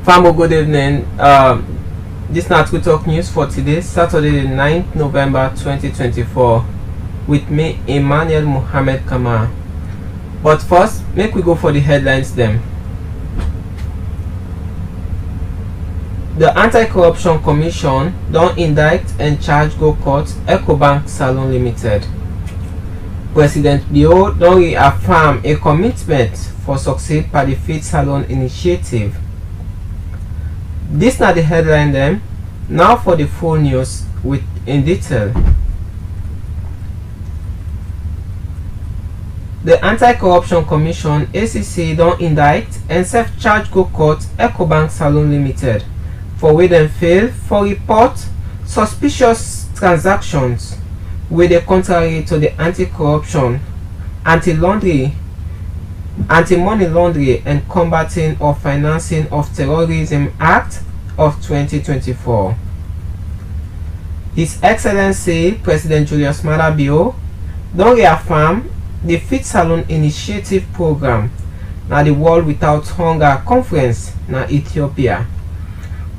Famo, good evening. This not we talk news for today, Saturday, the 9th November 2024, with me, Emmanuel Mohammed Kamara. But first, make we go for the headlines them. The Anti-Corruption Commission don't indict and charge go court Ecobank Salon Limited. President Bio don't reaffirm a commitment for succeed by the Fit Salon initiative. This not the headline them. Now for the full news with in detail. The Anti-Corruption Commission ACC don't indict and self-charge go court Ecobank Salon Limited for where them fail for report suspicious transactions where they contrary to the anti-corruption, anti-money laundering and combating or financing of terrorism act of 2024. His Excellency President Julius Maada Bio don reaffirm the Fit Salon initiative program na the World Without Hunger conference na Ethiopia.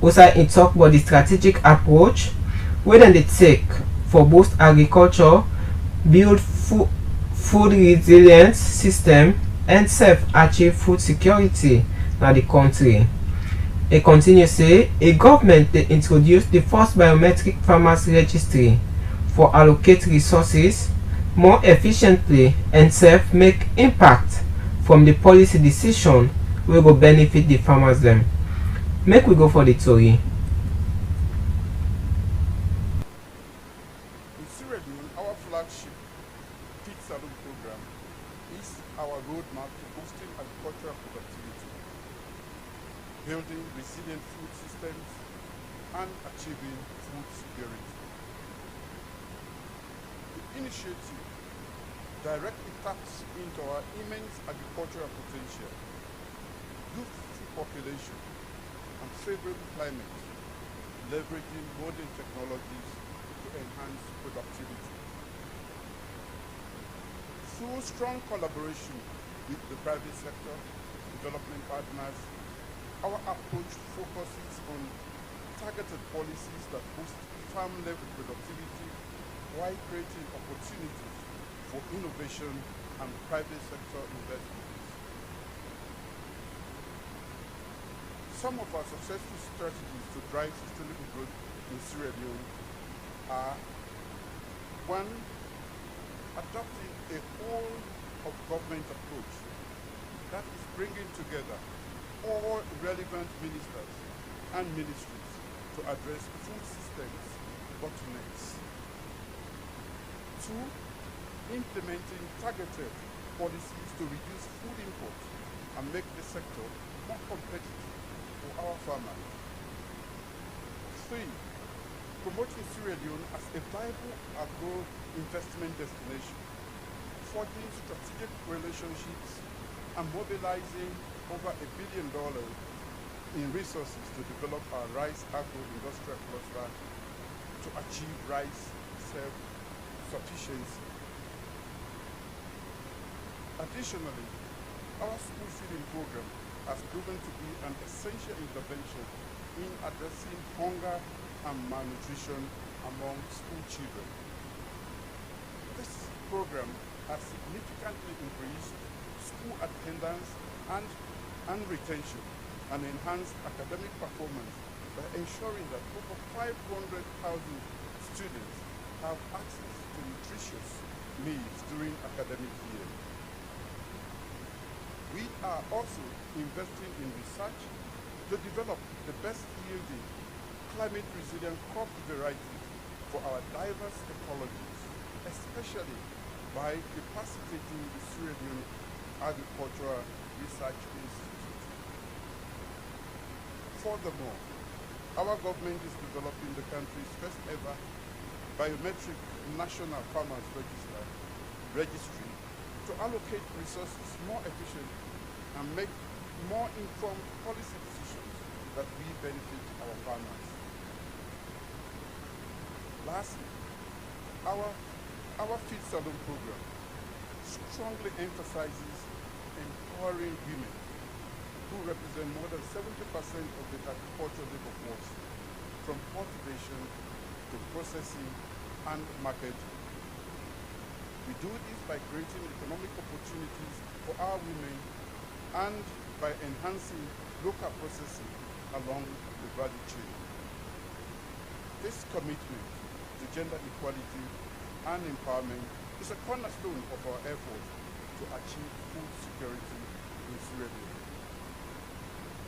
Also he talk about the strategic approach wey dem dey take for boost agriculture, build food resilience system and self-achieve food security na the country. He continue say a government dey introduce the first biometric farmers registry for allocate resources, more efficiently and sef make impact from the policy decision wey go benefit the farmers dem. Make we go for the tori. In Sierra Leone, our flagship Feed Salon program is our roadmap to boosting agricultural productivity, building resilient food systems, and achieving food security. The initiative directly taps into our immense agricultural potential, youthful population, and favorable climate, leveraging modern technologies to enhance productivity. Through strong collaboration with the private sector, development partners, our approach focuses on targeted policies that boost farm-level productivity while creating opportunities for innovation and private sector investments. Some of our successful strategies to drive sustainable growth in Sierra Leone are: 1. Adopting a whole of government approach that is bringing together all relevant ministers and ministries to address food systems bottlenecks. 2. Implementing targeted policies to reduce food imports and make the sector more competitive for our farmers. 3. Promoting Sierra Leone as a viable agro-investment destination, forging strategic relationships and mobilizing over $1 billion in resources to develop our rice agro-industrial cluster to achieve rice self-sufficiency. Additionally, our school feeding program has proven to be an essential intervention in addressing hunger and malnutrition among school children. This program has significantly increased school attendance and retention and enhanced academic performance by ensuring that over 500,000 students have access to nutritious meals during academic year. We are also investing in research to develop the best yielding climate resilient crop varieties for our diverse ecologies, especially by capacitating the Sierra Leone Agricultural Research Institute. Furthermore, our government is developing the country's first ever biometric national farmers registry to allocate resources more efficiently and make more informed policy decisions that will benefit our farmers. Lastly, our Feed Salon program strongly emphasizes empowering women who represent more than 70% of the agricultural labor force, from cultivation to processing and marketing. We do this by creating economic opportunities for our women and by enhancing local processing along the value chain. This commitment to gender equality and empowerment is a cornerstone of our effort to achieve food security in Sierra Leone.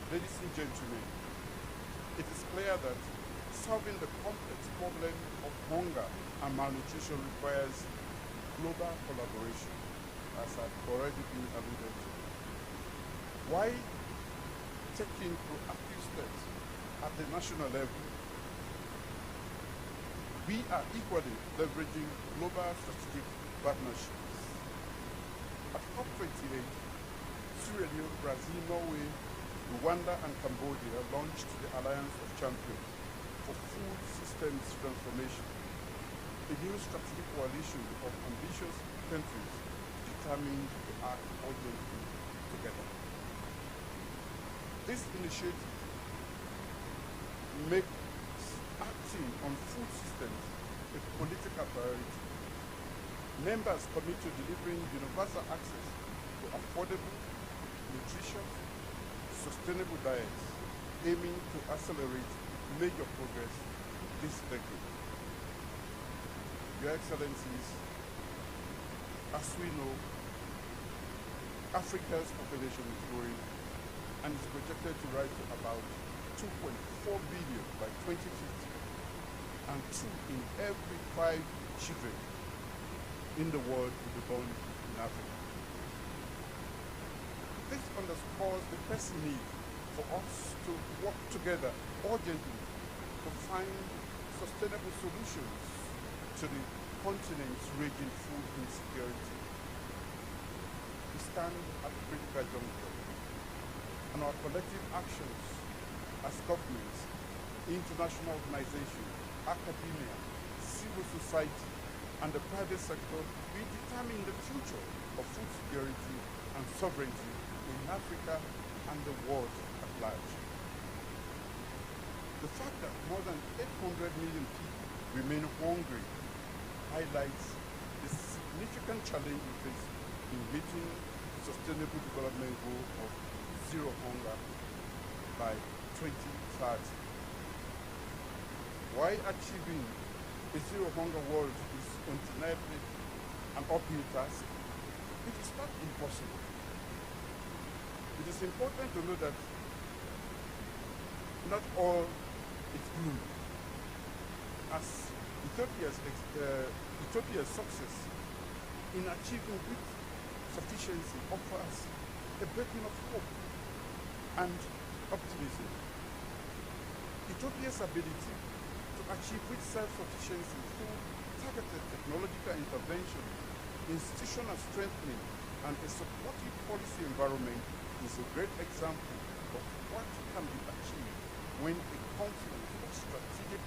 Ladies and gentlemen, it is clear that solving the complex problem of hunger and malnutrition requires global collaboration, as I've already been alluded to. Why taking proactive steps at the national level? We are equally leveraging global strategic partnerships. At COP28, Sierra Leone, Brazil, Norway, Rwanda, and Cambodia launched the Alliance of Champions for Food Systems Transformation, a new strategic coalition of ambitious countries determined to act urgently together. This initiative makes acting on food systems a political priority. Members commit to delivering universal access to affordable, nutritious, sustainable diets, aiming to accelerate major progress this decade. Your Excellencies, As we know, Africa's population is growing and is projected to rise to about 2.4 billion by 2050, and 2 in every 5 children in the world will be born in Africa. This underscores the pressing need for us to work together urgently to find sustainable solutions to the continent's raging food insecurity. We stand at a critical juncture, and our collective actions as governments, international organizations, academia, civil society, and the private sector will determine the future of food security and sovereignty in Africa and the world at large. The fact that more than 800 million people remain hungry highlights the significant challenge we face in meeting the Sustainable Development Goal of zero hunger by 2030. While achieving a zero hunger world is undeniably an uphill task, it is not impossible. It is important to know that not all is gloom. As Ethiopia's success in achieving food sufficiency offers a beacon of hope and optimism. Ethiopia's ability to achieve food self-sufficiency through targeted technological intervention, institutional strengthening, and a supportive policy environment is a great example of what can be achieved when a confluence of strategic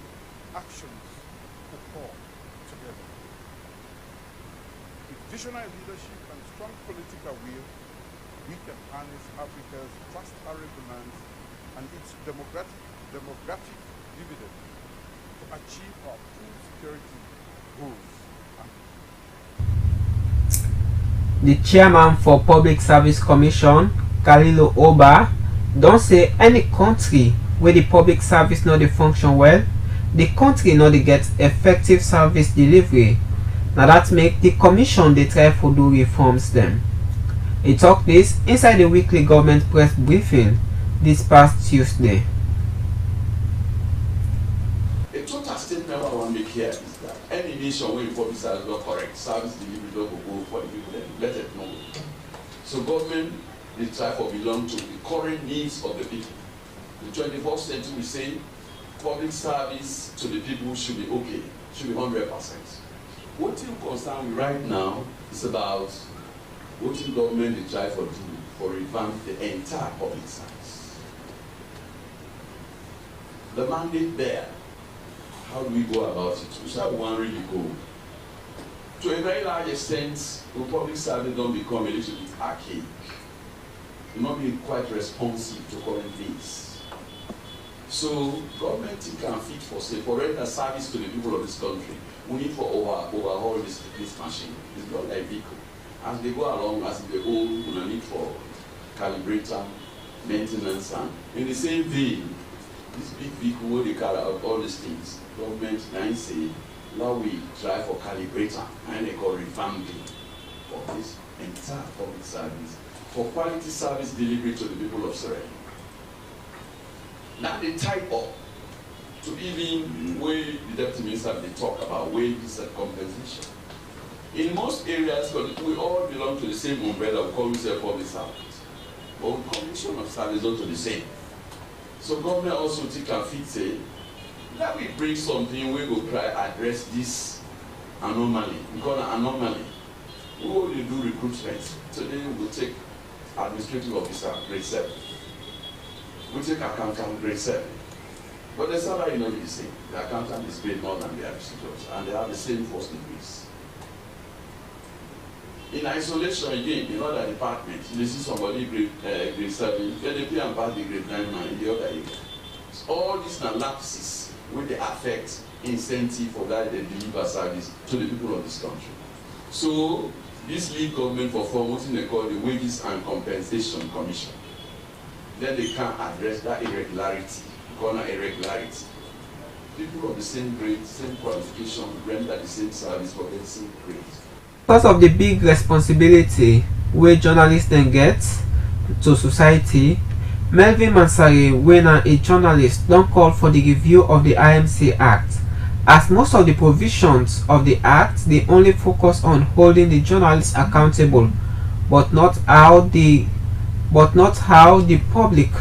actions occur together. With visionary leadership and strong political will, we can harness Africa's vast arable lands and its demographic dividend to achieve our food security goals. The chairman for Public Service Commission, Kalilo Oba, don say any country where the public service no dey function well, the country no dey get effective service delivery. Na that make the commission dey try for do reforms dem. He talk this inside the weekly government press briefing this past Tuesday. A total statement I want to make here is that any nation where the public service not correct, service delivery no go go for the people, then let it know. So government they try for belong to the current needs of the people. The 21st century we say public service to the people should be okay, should be 100%. What you concern with right now is about what the government they try for do for revamp the entire public service. The mandate there, how do we go about it? We shall one really go. To a very large extent, the public service don't become a little bit archaic. It not be quite responsive to current needs. So government can fit for say for render service to the people of this country. We need for overhaul this machine. It's not like vehicle. As they go along, as they old, we need for calibrator, maintenance, and in the same vein, this big vehicle where they carry out all these things. Government now say, now we try for calibrator, and they call revamping for this entire public service, for quality service delivery to the people of Sierra Leone. Now they type up to even where the deputy minister they talk about wages and compensation. In most areas, we all belong to the same umbrella, we call ourselves public service. But with condition of service not to the same. So government also think and fit say, that we bring something we will try address this anomaly. We call it anomaly. We will do recruitment. Today we will take administrative officer, grade 7. We take accountant, grade 7. But the salary not the same. The accountant is paid more than the administrators, and they have the same first degrees. In isolation again, in other departments, you see somebody grade 7, then they pay and pass the grade 9 man in the other area. So all these are lapses will they affect incentive for that they deliver service to the people of this country. So this lead government for what they call the Wages and Compensation Commission. Then they can address that irregularity, call it irregularity. People of the same grade, same qualification, render the same service for the same grade. Because of the big responsibility wey journalists dem get to society, Melvin Mansari, wey na a journalist, don call for the review of the IMC Act, as most of the provisions of the act dey only focus on holding the journalists accountable, but not how the public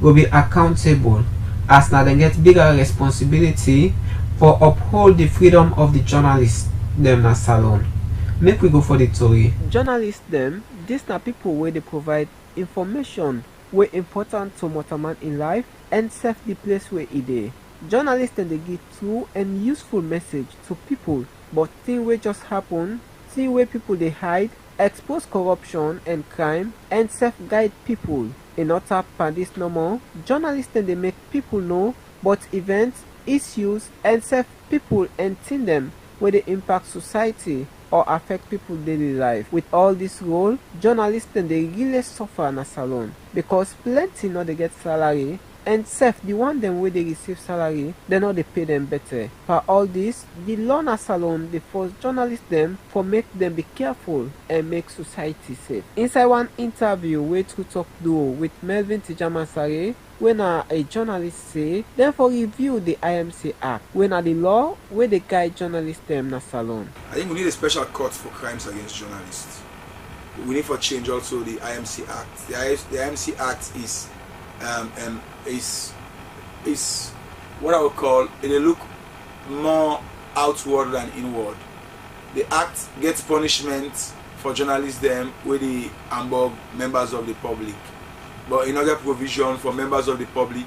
will be accountable, as na dem get bigger responsibility for uphold the freedom of the journalists dem na salon. Make we go for the tori. Journalists dem, dis na people wey dey provide information wey important to motorman in life and sef the place where e dey. Journalists dem dey give true and useful message to people, but thing wey just happen, thing wey people dey hide, expose corruption and crime, and sef guide people. In order for this normal, journalists dem dey make people know about events, issues, and sef people and thing dem wey dey impact society or affect people daily life. With all this role, journalists dem dey really suffer na salon, because plenty no dey get salary, and sef the one dem wey dey receive salary, dem no dey pay dem better. For all this, the law na salon dey force journalists dem for make dem be careful and make society safe. Inside one interview wey True Talk do with Melvin Mansari, wey na a journalist, say dem for review the IMC Act, wey na the law wey dey guide journalists dem na salon. I think we need a special court for crimes against journalists. We need to change also the IMC Act. The IMC Act is what I would call, it look more outward than inward. The act gets punishment for journalists them with the ambog members of the public, but in other provision for members of the public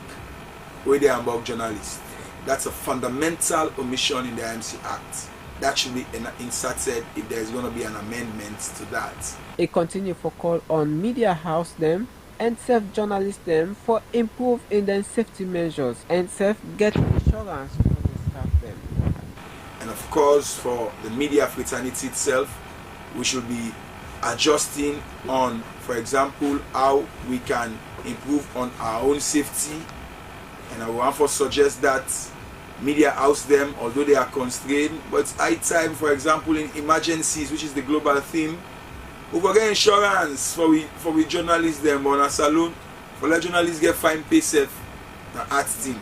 with the ambog journalists. That's a fundamental omission in the IMC Act. That should be inserted if there is going to be an amendment to that. It continue for call on media house them and self-journalists them for improve in their safety measures and self-get insurance for the staff them. And of course, for the media fraternity itself, we should be adjusting on, for example, how we can improve on our own safety. And I want to suggest that media house them, although they are constrained, but it's high time, for example, in emergencies, which is the global theme, we will get insurance for we journalists them on a salon, for let journalists get fine pay safe and art team.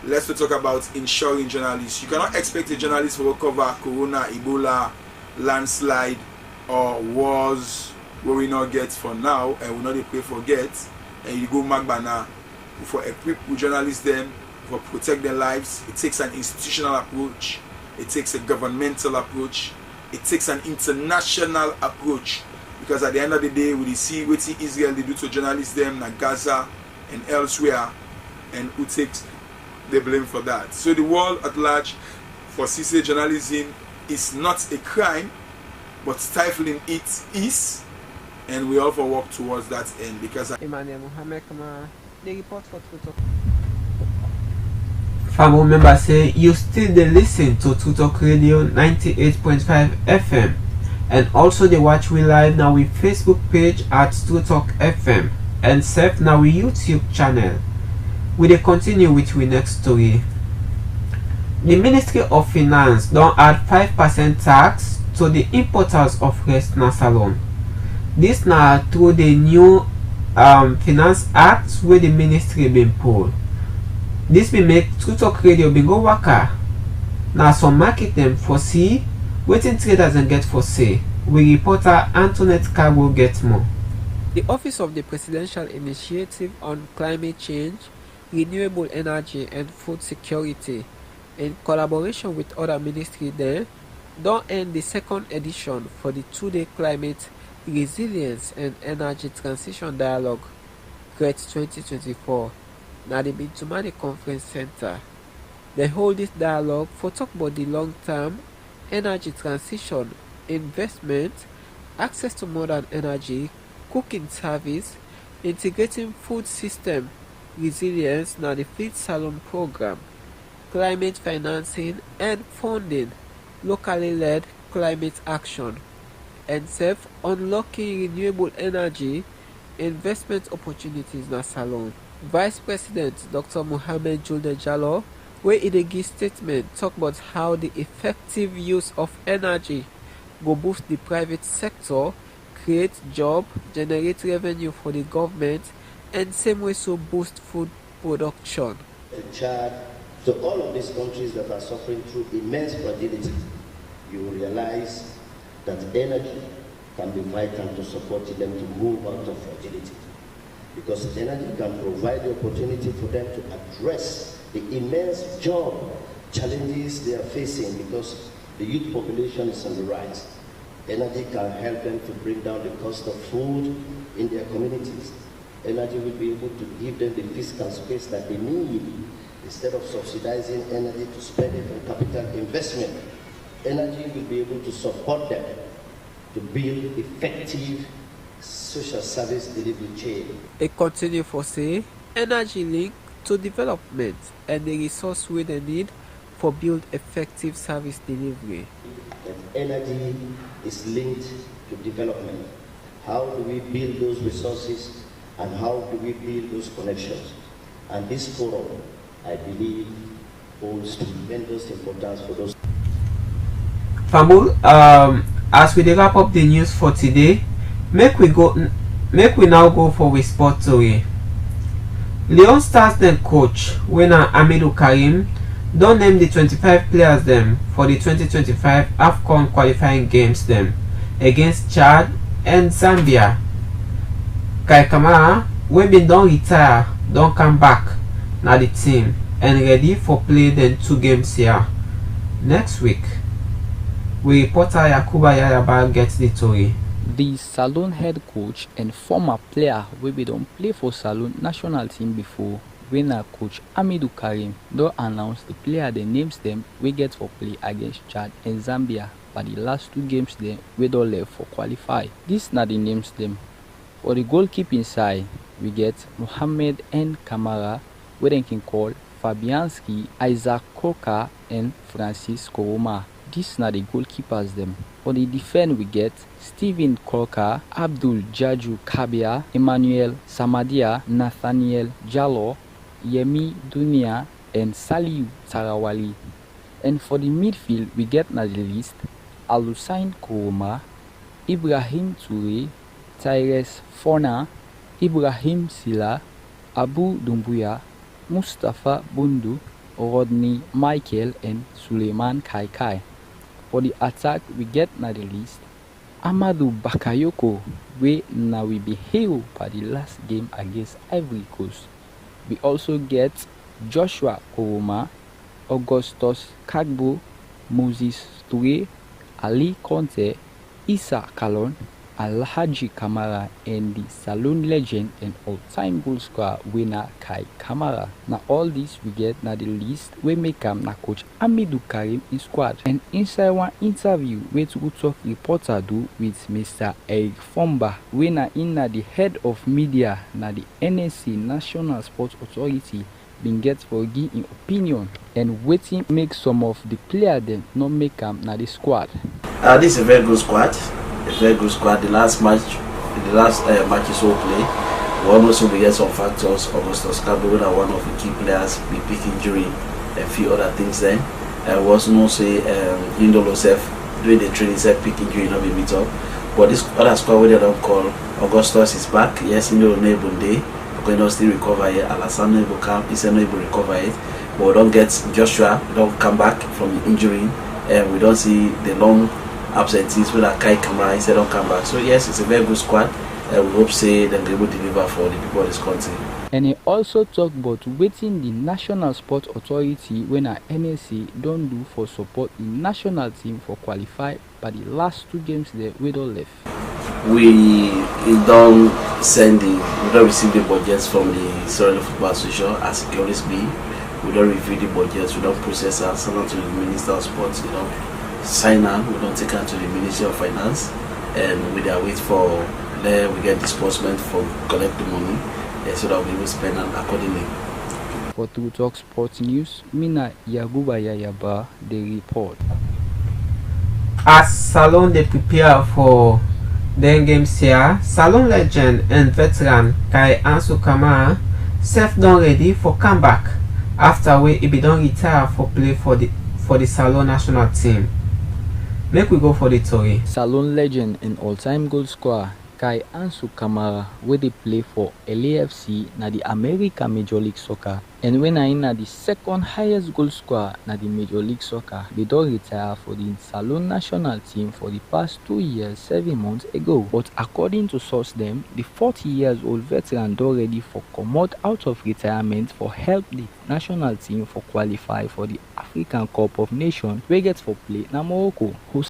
Let's talk about insuring journalists. You cannot expect a journalist to cover Corona, Ebola, landslide, or wars where we not get for now and we not pay for get, and you go Magbana for equip with journalists them for protect their lives. It takes an institutional approach, it takes a governmental approach, it takes an international approach, because at the end of the day we see what Israel they do to journalists them in Gaza and elsewhere, and who takes the blame for that. So the world at large for CC journalism is not a crime, but stifling it is, and we all work towards that end. Because Emmanuel, Kamara, the report for True Talk. Family members say you still dey listen to True Talk Radio 98.5 FM, and also they watch we live now with Facebook page at True Talk FM, and sef now with YouTube channel. We dey continue with we next story. The Ministry of Finance don add 5% tax to the importers of rest na salon. This na through the new Finance Act wey the ministry been pull. This will make True Talk Radio bin go waka. Now some market them for see, waiting traders and get for say. We reporter Antoinette Cargo get more. The Office of the Presidential Initiative on Climate Change, Renewable Energy and Food Security, in collaboration with other ministries there, don't end the second edition for the 2-day Climate Resilience and Energy Transition Dialogue, GRET 2024. Now the Bintumani Conference Center. They hold this dialogue for talk about the long-term energy transition, investment, access to modern energy, cooking service, integrating food system, resilience, now the Feed Salon program, climate financing and funding, locally led climate action, and unlocking renewable energy investment opportunities na salon. Vice President Dr. Mohammed Julde Jallo, where in a give statement talk about how the effective use of energy go boost the private sector, create job, generate revenue for the government, and same way so boost food production. To Chad, to all of these countries that are suffering through immense fragility, you will realize that energy can be vital to support them to move out of fragility. Because energy can provide the opportunity for them to address the immense job challenges they are facing because the youth population is on the rise. Energy can help them to bring down the cost of food in their communities. Energy will be able to give them the fiscal space that they need. Instead of subsidizing energy to spend it on capital investment, energy will be able to support them to build effective social service delivery chain. It continue for say, energy link to development and the resource we they need for build effective service delivery. And energy is linked to development. How do we build those resources and how do we build those connections? And this forum, I believe, holds tremendous importance for those. Famul, as we wrap up the news for today, make we now go for a sport story. Leon Stars then coach winner Amidou Karim don't name the 25 players them for the 2025 AFCON qualifying games them against Chad and Zambia. Kamara, we been don't retire, don't come back now the team and ready for play then 2 games here next week. We reporter Yakuba Yayaba gets the story. The Salone head coach and former player wey be don play for Salone national team before, winner coach Amidou Karim, don announce the player the names them we get for play against Chad and Zambia for the last 2 games them we don left for qualify. This na the names them. For the goalkeeping side, we get Mohamed N. Kamara, we then can call Fabianski, Isaac Koka and Francis Koroma. This na the goalkeepers them. For the defense we get Steven Korka, Abdul Jaju Kabia, Emmanuel Samadia, Nathaniel Jallo, Yemi Dunia and Saliu Tarawali. And for the midfield we get na the list Alusain Koroma, Ibrahim Toure, Tyrese Fona, Ibrahim Silla, Abu Dumbuya, Mustafa Bundu, Rodney Michael and Suleiman Kaikai. For the attack we get na the list Amadou Bakayoko, we now will be hero for the last game against Ivory Coast. We also get Joshua Koroma, Augustus Kagbo, Moses Toure, Ali Conte, Issa Kalon, Alhaji Kamara and the Salone legend and all-time goal scorer winner Kai Kamara. Now all this we get na the list we make na coach Amidou Karim in squad. And inside one interview we to talk reporter do with Mr. Eric Fomba, winner in na the head of media na the NSC National Sports Authority been get for give in opinion and waiting make some of the players them not make na the squad. This is a very good squad. A very good squad. The last matches we play, we almost will get some factors. Augustus Cabo, one of the key players, we pick injury, a few other things then. We also know say Indolo self doing the training self pick injury not be meet up. But this other squad we don't call Augustus is back. Yes, Indolo able day. We're going to still recover it. Alassane will come. He's not able to recover it. But we don't get Joshua. We don't come back from the injury, and we don't see the long absentees with Kai Kamara. He said don't come back. So yes, it's a very good squad. We hope say them they will deliver for the people of this country. And he also talked about waiting the National Sport Authority when our NSC don't do for support the national team for qualify by the last 2 games they we don't left. We don't receive the budgets from the Sierra Leone Football Association as it always be. We don't review the budgets, we don't process them, send them to the Minister of Sports, sign them, we don't take them to the Ministry of Finance, and we wait for we get disbursement for collect the money, so that we will spend them accordingly. For True Talk Sports News, Mina Yaguba Yayaba, the report. As Salone they prepare for the games here, Salone legend and veteran Kai Ansu Kamara self done ready for comeback after he be done retire for play for the Salone national team. Make we go for the tori. Salon legend and all-time goal scorer Kai Ansu Kamara, wey dey play for LAFC na the America Major League Soccer, and when na the second highest goal scorer na the Major League Soccer, they don retire for the Salon national team for the past 2 years 7 months ago. But according to source dem, the 40-year-old veteran don ready for comot out of retirement for help the national team for qualify for the African Cup of Nations wey get for play na Morocco.